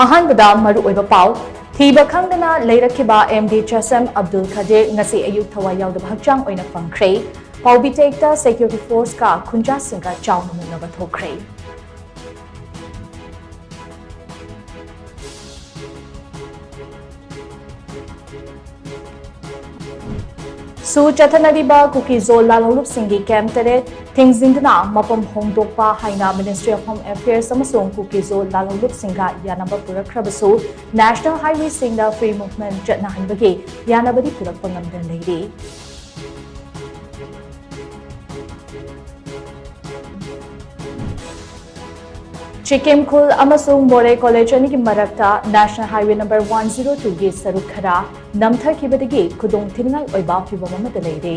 ꯑꯍꯥꯟꯕꯗ ꯃꯔꯨꯑꯣꯏꯕ ꯄꯥꯎ ꯊꯤꯕ ꯈꯪꯗꯅ ꯂꯩꯔꯛꯈꯤꯕ MD ꯆꯁꯝ ꯑꯕꯗꯨꯜ ꯈꯥꯗꯤꯔ ꯉꯁꯤ ꯑꯌꯨꯛ ꯊꯋꯥꯏ ꯌꯥꯎꯗꯕ ꯍꯛꯆꯥꯡ ꯑꯣꯏꯅ ꯐꯪꯈ꯭ꯔꯦ ꯄꯥꯎꯕꯤꯇꯦꯛꯇ ꯁꯦꯀ꯭ꯌꯨꯔꯤꯇꯤ ꯐꯣꯔꯁꯀ ꯈꯨꯟꯖꯥꯁꯤꯡꯒ ꯆꯥꯎꯅ ꯃꯨꯛꯅꯕ ꯊꯣꯛꯈ꯭ꯔꯦ ꯁꯨ ꯆꯠꯊꯅꯔꯤꯕ ꯀꯨꯀꯤꯖꯣꯜ ꯂꯥꯜꯍꯧꯂꯨꯞꯁꯤꯡꯒꯤ ꯀꯦꯝꯞ 8 ꯊꯤꯡꯖꯤꯟꯗꯨꯅ ꯃꯐꯝ ꯍꯣꯡꯗꯣꯛꯄ ꯍꯥꯏꯅ ꯃꯤꯅꯤꯁꯇ꯭ꯔꯤ ꯑꯣꯐ ꯍꯣꯝ ꯑꯦꯐꯤꯌꯔꯁ ꯑꯃꯁꯨꯡ ꯀꯨꯀꯤꯖꯣꯜ ꯂꯥꯜꯍꯧꯂꯨꯞꯁꯤꯡꯒ ꯌꯥꯅꯕ ꯄꯨꯔꯛꯈ꯭ꯔꯕꯁꯨ ꯅꯦꯁꯅꯦꯜ ꯍꯥꯏꯋꯦꯁꯤꯡꯗ ꯐ꯭ꯔꯤ ꯃꯨꯚꯃꯦꯟꯠ ꯆꯠꯅꯍꯟꯕꯒꯤ ꯌꯥꯅꯕꯗꯤ ꯄꯨꯔꯛꯄ ꯉꯝꯗꯅ ꯂꯩꯔꯤ ꯆꯤꯀꯤꯝ ꯈꯨꯜ ꯑꯃꯁꯨꯡ ꯃꯣꯔꯦ ꯀꯣꯂꯦꯖ ꯑꯅꯤꯒꯤ ꯃꯔꯛꯇ ꯅꯦꯁꯅꯦꯜ ꯍꯥꯏꯋꯦ ꯅꯝꯕꯔ 102ꯒꯤ ꯁꯔꯨꯛ ꯈꯔ ꯅꯝꯊꯈꯤꯕꯗꯒꯤ ꯈꯨꯗꯣꯡꯊꯤꯅꯤꯡꯉꯥꯏ ꯑꯣꯏꯕ ꯐꯤꯚꯝ ꯑꯃꯗ ꯂꯩꯔꯤ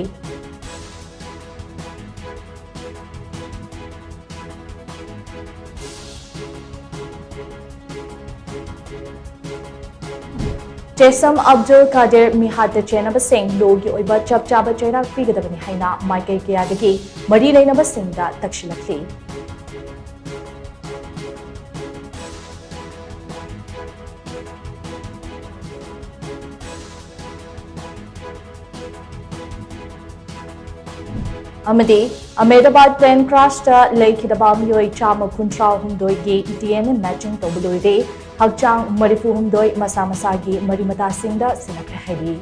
ꯆꯦꯁꯝ ꯑꯕꯗꯨꯜ ꯈꯥꯗꯤꯔ ꯃꯤꯍꯥꯠꯇ ꯆꯦꯟꯅꯕꯁꯤꯡ ꯂꯣꯒꯤ ꯑꯣꯏꯕ ꯆꯞ ꯆꯥꯕ ꯆꯩꯔꯥꯛ ꯄꯤꯒꯗꯕꯅꯤ ꯍꯥꯏꯅ ꯃꯥꯏꯀꯩ ꯀꯌꯥꯗꯒꯤ ꯃꯔꯤ ꯂꯩꯅꯕꯁꯤꯡꯗ ꯇꯛꯁꯤꯜꯂꯛꯂꯤ ꯑꯃꯗꯤ ꯑꯍꯃꯦꯗꯥꯕꯥꯗ ꯄ꯭ꯂꯦꯟ ꯀ꯭ꯔꯥꯁꯇ ꯂꯩꯈꯤꯗꯕ ꯃꯤꯑꯣꯏ 139ꯒꯤ DNA ꯃꯦꯆꯤꯡ ꯇꯧꯕ ꯂꯣꯏꯔꯦ ꯍꯛꯆꯥꯡ 34 ꯃꯁꯥ ꯃꯁꯥꯒꯤ ꯃꯔꯤ ꯃꯇꯥꯁꯤꯡꯗ ꯁꯤꯟꯅꯈ꯭ꯔꯦ ꯍꯥꯏꯔꯤ